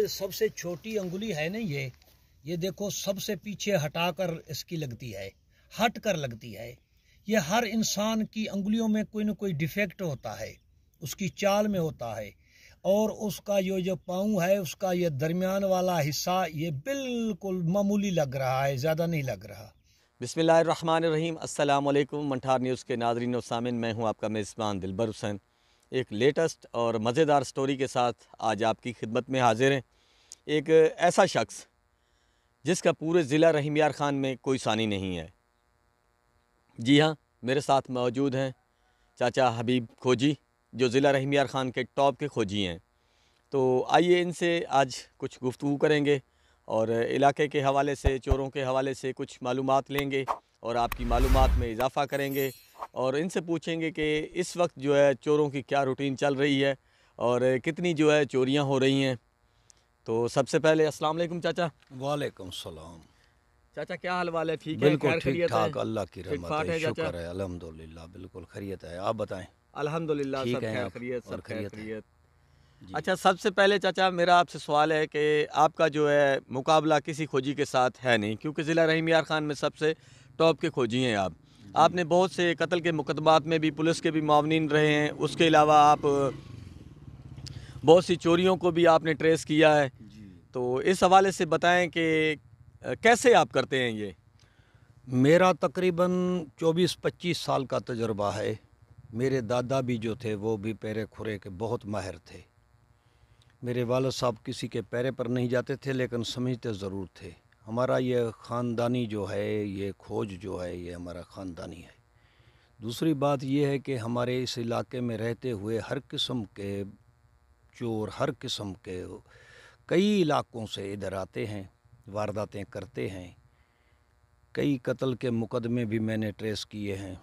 सबसे छोटी अंगुली है ना, ये देखो सबसे पीछे हटा कर इसकी लगती है, हट कर लगती है। ये हर इंसान की अंगुलियों में कोई ना कोई डिफेक्ट होता है, उसकी चाल में होता है। और उसका जो पाँव है, उसका ये दरमियान वाला हिस्सा ये बिल्कुल मामूली लग रहा है, ज़्यादा नहीं लग रहा। बिस्मिल्लाहिर्रहमानिर्रहीम। अस्सलाम वालेकुम। मंठार न्यूज़ के नाज़रीन और सामिन, मैं हूं आपका मेज़बान दिलबर हुसैन। एक लेटेस्ट और मज़ेदार स्टोरी के साथ आज आपकी खिदमत में हाजिर हैं। एक ऐसा शख्स जिसका पूरे ज़िला रहीम यार ख़ान में कोई सानी नहीं है। जी हाँ, मेरे साथ मौजूद हैं चाचा हबीब खोजी, जो ज़िला रहीम यार ख़ान के टॉप के खोजी हैं। तो आइए इनसे आज कुछ गुफ्तगू करेंगे और इलाके के हवाले से, चोरों के हवाले से कुछ मालूमात लेंगे और आपकी मालूमात में इजाफ़ा करेंगे और इनसे पूछेंगे कि इस वक्त जो है चोरों की क्या रूटीन चल रही है और कितनी जो है चोरियां हो रही हैं। तो सबसे पहले अस्सलाम वालेकुम चाचा। वालेकुम सलाम। चाचा क्या हाल वाल है? ठीक है, बिल्कुल ठीक खैरियत है? ठाक, अल्लाह की रहमत ठाक है, है चाचा? शुक्र है, अल्हम्दुलिल्लाह बिल्कुल खैरियत है। आप बताएं? अल्हम्दुलिल्लाह ठीक सब हैं खैर आप? खैरियत, और सब खैर खैरियत है खैरियत। जी। अच्छा, सबसे पहले चाचा मेरा आपसे सवाल है कि आपका जो है मुकाबला किसी खोजी के साथ है नहीं, क्योंकि ज़िला रहीम यार ख़ान में सबसे टॉप के खोजी हैं आप। आपने बहुत से कत्ल के मुकदमात में भी पुलिस के भी मावनीन रहे हैं, उसके अलावा आप बहुत सी चोरियों को भी आपने ट्रेस किया है। जी। तो इस हवाले से बताएं कि कैसे आप करते हैं ये? मेरा तकरीबन 24-25 साल का तजुर्बा है। मेरे दादा भी जो थे वो भी पैरे खुरे के बहुत माहिर थे। मेरे वालिद साहब किसी के पैरे पर नहीं जाते थे, लेकिन समझते ज़रूर थे। हमारा ये ख़ानदानी जो है, ये खोज जो है, ये हमारा ख़ानदानी है। दूसरी बात ये है कि हमारे इस इलाके में रहते हुए हर किस्म के चोर, हर किस्म के कई इलाकों से इधर आते हैं, वारदातें करते हैं। कई कत्ल के मुकदमे भी मैंने ट्रेस किए हैं,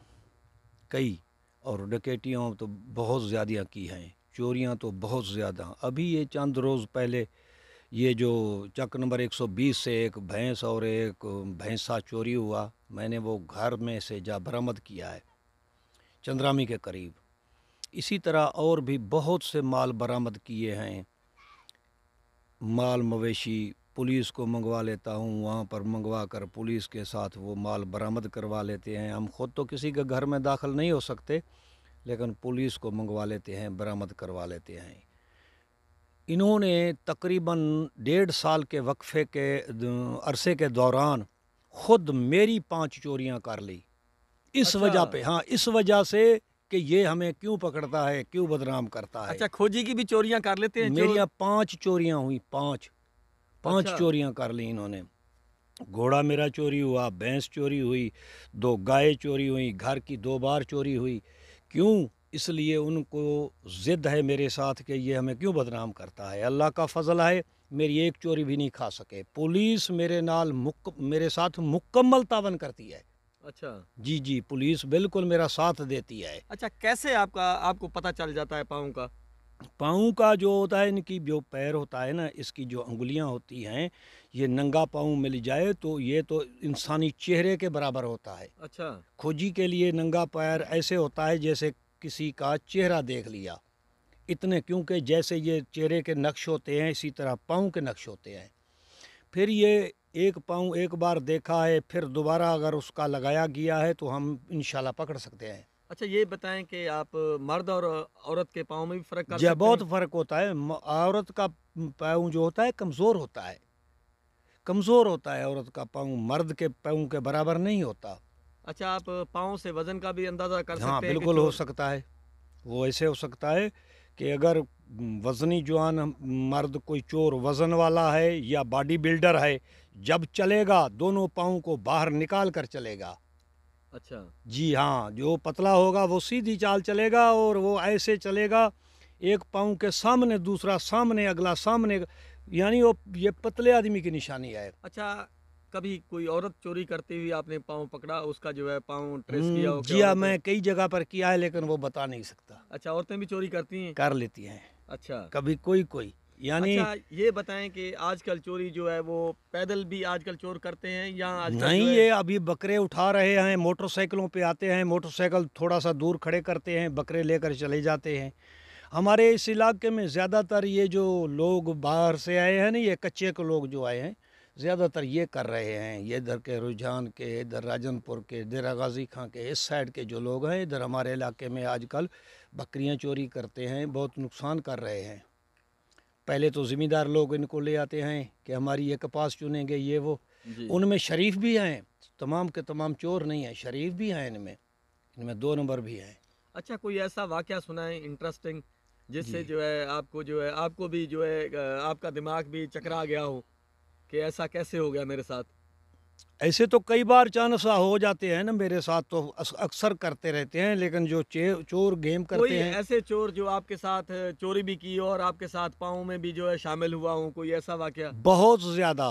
कई, और डकैतियों तो बहुत ज़्यादा की हैं, चोरियां तो बहुत ज़्यादा। अभी ये चंद रोज़ पहले ये जो चक नंबर 120 से एक भैंस और एक भैंसा चोरी हुआ, मैंने वो घर में से जा बरामद किया है, चंद्रामी के करीब। इसी तरह और भी बहुत से माल बरामद किए हैं। माल मवेशी पुलिस को मंगवा लेता हूँ, वहाँ पर मंगवा कर पुलिस के साथ वो माल बरामद करवा लेते हैं। हम खुद तो किसी के घर में दाखिल नहीं हो सकते, लेकिन पुलिस को मंगवा लेते हैं, बरामद करवा लेते हैं। इन्होंने तकरीबन 1.5 साल के वक्फे के अरसे के दौरान खुद मेरी 5 चोरियाँ कर ली। इस वजह पे, हाँ, इस वजह से कि ये हमें क्यों पकड़ता है, क्यों बदनाम करता है। अच्छा, खोजी की भी चोरियां कर लेते हैं? मेरी 5 चोरियाँ हुई, 5 अच्छा। चोरियाँ कर ली इन्होंने। घोड़ा मेरा चोरी हुआ, भैंस चोरी हुई, 2 गाय चोरी हुई, घर की 2 बार चोरी हुई। क्यों? इसलिए उनको ज़िद है मेरे साथ कि ये हमें क्यों बदनाम करता है। अल्लाह का फ़ज़ल है, मेरी एक चोरी भी नहीं खा सके। पुलिस मेरे साथ मुकम्मल तावन करती है। अच्छा जी जी, पुलिस बिल्कुल मेरा साथ देती है। अच्छा, कैसे आपको पता चल जाता है पाँव का? पाँव का जो होता है, इनकी जो पैर होता है ना, इसकी जो अंगुलियां होती हैं, ये नंगा पाँव मिल जाए तो ये तो इंसानी चेहरे के बराबर होता है। अच्छा खोजी के लिए नंगा पैर ऐसे होता है जैसे किसी का चेहरा देख लिया, इतने, क्योंकि जैसे ये चेहरे के नक्श होते हैं, इसी तरह पाँव के नक्श होते हैं। फिर ये एक पाँव एक बार देखा है, फिर दोबारा अगर उसका लगाया गया है तो हम इंशाल्लाह पकड़ सकते हैं। अच्छा, ये बताएं कि आप मर्द और औरत के पाँव में भी फ़र्क कर जी, सकते बहुत हैं? फ़र्क होता है। औरत का पाँव जो होता है कमज़ोर होता है, कमज़ोर होता है औरत का पाँव, मर्द के पाँव के बराबर नहीं होता। अच्छा, आप पाँव से वज़न का भी अंदाज़ा कर हाँ, सकते हैं कि बिल्कुल हो चोर? सकता है। वो ऐसे हो सकता है कि अगर वज़नी जवान मर्द कोई चोर वज़न वाला है या बॉडी बिल्डर है, जब चलेगा दोनों पाँव को बाहर निकाल कर चलेगा। अच्छा जी हाँ, जो पतला होगा वो सीधी चाल चलेगा और वो ऐसे चलेगा, एक पाँव के सामने दूसरा, सामने अगला, सामने, यानी वो ये पतले आदमी की निशानी है। अच्छा, कभी कोई औरत चोरी करते हुए आपने पाँव पकड़ा, उसका जो है पाँव ट्रेस किया हो कि जी हाँ, औरत है? मैं कई जगह पर किया है, लेकिन वो बता नहीं सकता। अच्छा, औरतें भी चोरी करती हैं? कर लेती हैं अच्छा कभी कोई कोई, यानी। अच्छा, ये बताएं कि आजकल चोरी जो है वो पैदल भी आजकल चोर करते हैं या आजकल नहीं, जो है? ये अभी बकरे उठा रहे हैं, मोटरसाइकिलों पे आते हैं, मोटरसाइकिल थोड़ा सा दूर खड़े करते हैं, बकरे लेकर चले जाते हैं। हमारे इस इलाके में ज़्यादातर ये जो लोग बाहर से आए हैं ना, ये कच्चे के लोग जो आए हैं, ज़्यादातर ये कर रहे हैं। ये इधर के रुझान के, इधर राजनपुर के, डेरा गाजी खां के, इस साइड के जो लोग हैं, इधर हमारे इलाके में आजकल बकरियां चोरी करते हैं, बहुत नुकसान कर रहे हैं। पहले तो ज़िम्मेदार लोग इनको ले आते हैं कि हमारी ये कपास चुनेंगे, ये वो। जी। उनमें शरीफ भी हैं, तमाम के तमाम चोर नहीं हैं, शरीफ भी हैं इनमें, इनमें 2 नंबर भी हैं। अच्छा, कोई ऐसा वाकया सुनाएं इंटरेस्टिंग, जिससे जी। जो है आपको भी जो है आपका दिमाग भी चकरा गया हो कि ऐसा कैसे हो गया मेरे साथ। ऐसे तो कई बार चांस हो जाते हैं ना, मेरे साथ तो अक्सर करते रहते हैं, लेकिन जो चोर गेम कोई करते हैं, ऐसे चोर जो आपके साथ चोरी भी की और आपके साथ पाँव में भी जो है शामिल हुआ हूँ, कोई ऐसा वाकया? बहुत ज़्यादा।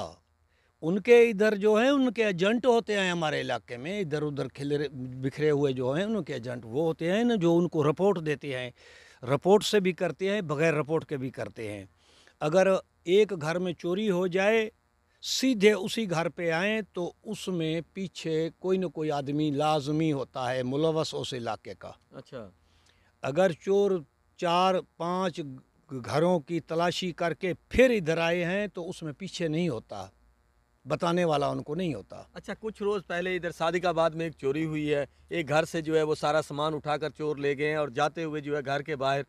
उनके इधर जो है, उनके एजेंट होते हैं हमारे इलाके में, इधर उधर खिले बिखरे हुए जो हैं, उनके एजेंट वो होते हैं ना, जो उनको रिपोर्ट देते हैं। रिपोर्ट से भी करते हैं, बगैर रिपोर्ट के भी करते हैं। अगर एक घर में चोरी हो जाए, सीधे उसी घर पे आएँ तो उसमें पीछे कोई न कोई आदमी लाजमी होता है मुलव्वस उस इलाके का। अच्छा। अगर चोर 4-5 घरों की तलाशी करके फिर इधर आए हैं तो उसमें पीछे नहीं होता, बताने वाला उनको नहीं होता। अच्छा, कुछ रोज़ पहले इधर सादिकाबाद में एक चोरी हुई है। एक घर से जो है वो सारा सामान उठाकर चोर ले गए हैं और जाते हुए जो है घर के बाहर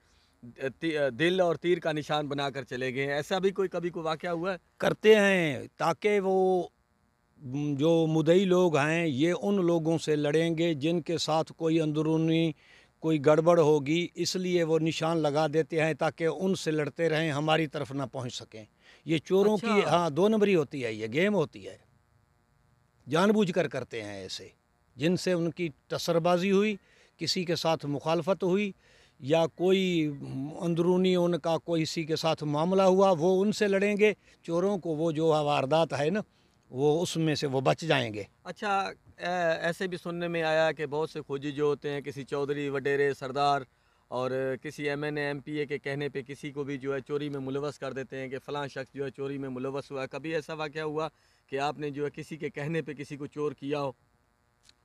दिल और तीर का निशान बनाकर चले गए हैं। ऐसा भी कभी कोई वाकया हुआ है? करते हैं ताकि वो जो मुद्दई लोग हैं, ये उन लोगों से लड़ेंगे जिनके साथ कोई अंदरूनी कोई गड़बड़ होगी, इसलिए वो निशान लगा देते हैं ताकि उनसे लड़ते रहें, हमारी तरफ ना पहुंच सकें। ये चोरों अच्छा। की हाँ 2 नंबरी होती है, ये गेम होती है, जानबूझकर करते हैं ऐसे। जिनसे उनकी टसरबाजी हुई, किसी के साथ मुखालफत हुई या कोई अंदरूनी उनका कोई किसी के साथ मामला हुआ, वो उनसे लड़ेंगे। चोरों को वो जो वारदात है ना, वो उसमें से वो बच जाएंगे। अच्छा, ऐसे भी सुनने में आया कि बहुत से खोजी जो होते हैं, किसी चौधरी वडेरे सरदार और किसी एमएनए एमपीए के कहने पे किसी को भी जो है चोरी में मुलव्वस कर देते हैं कि फ़लाँ शख्स जो है चोरी में मुलव्वस हुआ है। कभी ऐसा वाक़या हुआ कि आपने जो है किसी के कहने पे किसी को चोर किया हो?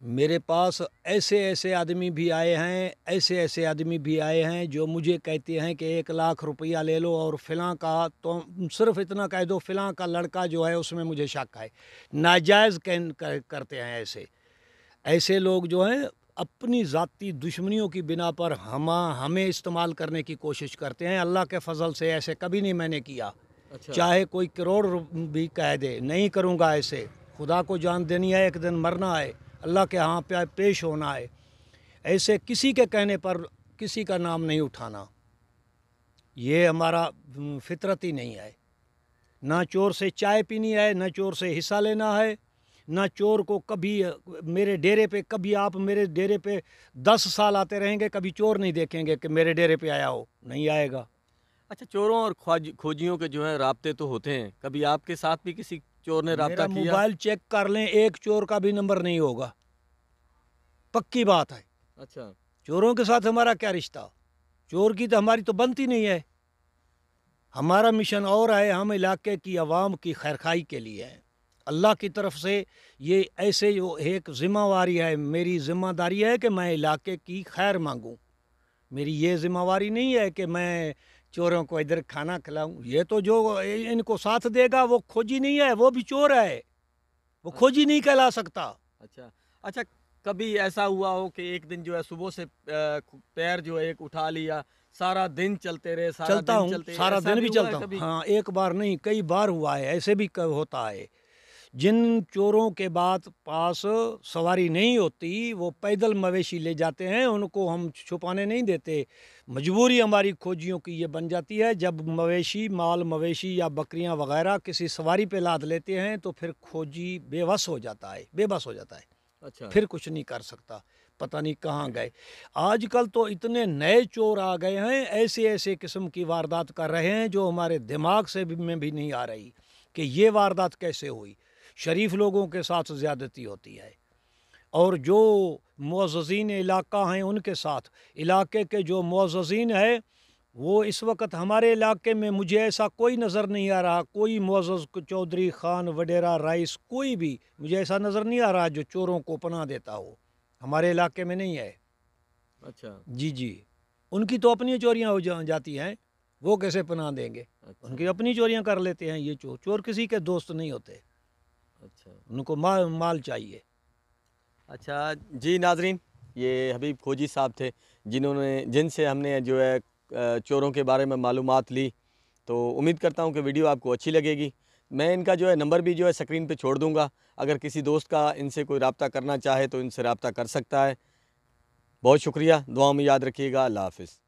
मेरे पास ऐसे ऐसे आदमी भी आए हैं, ऐसे ऐसे आदमी भी आए हैं जो मुझे कहते हैं कि 1 लाख रुपया ले लो और फ़लाँ का, तो सिर्फ इतना कह दो फ़लाँ का लड़का जो है उसमें मुझे शक है। नाजायज़ करते हैं ऐसे। ऐसे लोग जो हैं अपनी ज़ाती दुश्मनियों की बिना पर हमें इस्तेमाल करने की कोशिश करते हैं। अल्लाह के फ़ज़ल से ऐसे कभी नहीं मैंने किया। अच्छा। चाहे कोई करोड़ भी कह दे, नहीं करूँगा ऐसे। खुदा को जान देनी है, एक दिन मरना है, अल्लाह के यहाँ पे पेश होना है। ऐसे किसी के कहने पर किसी का नाम नहीं उठाना, ये हमारा फितरत ही नहीं है। ना चोर से चाय पीनी है, ना चोर से हिस्सा लेना है, ना चोर को कभी मेरे डेरे पे, कभी आप मेरे डेरे पे 10 साल आते रहेंगे, कभी चोर नहीं देखेंगे कि मेरे डेरे पे आया हो, नहीं आएगा। अच्छा, चोरों और खोजियों के जो है राब्ते तो होते हैं। कभी आपके साथ भी किसी चोर ने राब्ता मेरा किया? मोबाइल चेक कर लें, एक चोर का भी नंबर नहीं होगा, पक्की बात है। अच्छा। चोरों के साथ हमारा क्या रिश्ता, चोर की तो हमारी तो बनती नहीं है। हमारा मिशन और है, हम इलाके की आवाम की खैरखाई के लिए है। अल्लाह की तरफ से ये ऐसे जो एक ज़िम्मेवारी है, मेरी ज़िम्मेदारी है कि मैं इलाके की खैर मांगूं। मेरी ये ज़िम्मेवारी नहीं है कि मैं चोरों को इधर खाना खिलाऊं। ये तो जो इनको साथ देगा वो खोजी नहीं है, वो भी चोर है, वो खोजी नहीं कहला सकता। अच्छा। अच्छा, कभी ऐसा हुआ हो कि एक दिन जो है सुबह से पैर जो है एक उठा लिया, सारा दिन चलते रहे, सारा चलता दिन हूँ, चलते, सारा ऐसा दिन भी भी हुआ है चलता हूँ। कभी? हाँ, एक बार नहीं कई बार हुआ है, ऐसे भी होता है। जिन चोरों के पास सवारी नहीं होती, वो पैदल मवेशी ले जाते हैं, उनको हम छुपाने नहीं देते। मजबूरी हमारी खोजियों की ये बन जाती है, जब मवेशी माल मवेशी या बकरियां वगैरह किसी सवारी पे लाद लेते हैं तो फिर खोजी बेबस हो जाता है, बेबस हो जाता है, अच्छा। फिर कुछ नहीं कर सकता, पता नहीं कहाँ गए। आजकल तो इतने नए चोर आ गए हैं, ऐसे ऐसे किस्म की वारदात कर रहे हैं जो हमारे दिमाग से में भी नहीं आ रही कि ये वारदात कैसे हुई। शरीफ लोगों के साथ ज़्यादती होती है, और जो मुअज़्ज़ज़ीन इलाका हैं उनके साथ, इलाके के जो मुअज़्ज़ज़ीन है, वो इस वक्त हमारे इलाके में मुझे ऐसा कोई नज़र नहीं आ रहा, कोई मुअज़्ज़ज़ चौधरी खान वडेरा राइस कोई भी मुझे ऐसा नज़र नहीं आ रहा जो चोरों को पनाह देता हो, हमारे इलाके में नहीं है। अच्छा। जी जी, ان کی تو اپنی چوریاں ہو جاتی ہیں، وہ کیسے پناہ دیں گے؟ ان کی اپنی چوریاں کر لیتے ہیں یہ چور۔ چور کسی کے دوست نہیں ہوتے، اچھا ان کو مال چاہیے۔ اچھا جی ناظرین، یہ حبیب کھوجی صاحب تھے جن سے ہم نے جو ہے چوروں کے بارے میں معلومات لی۔ تو امید کرتا ہوں کہ ویڈیو آپ کو اچھی لگے گی۔ میں ان کا جو ہے نمبر بھی جو ہے سکرین پہ چھوڑ دوں گا، اگر کسی دوست کا ان سے کوئی رابطہ کرنا چاہے تو ان سے رابطہ کر سکتا ہے۔ بہت شکریہ، دعاؤں میں یاد رکھیے گا۔ اللہ حافظ۔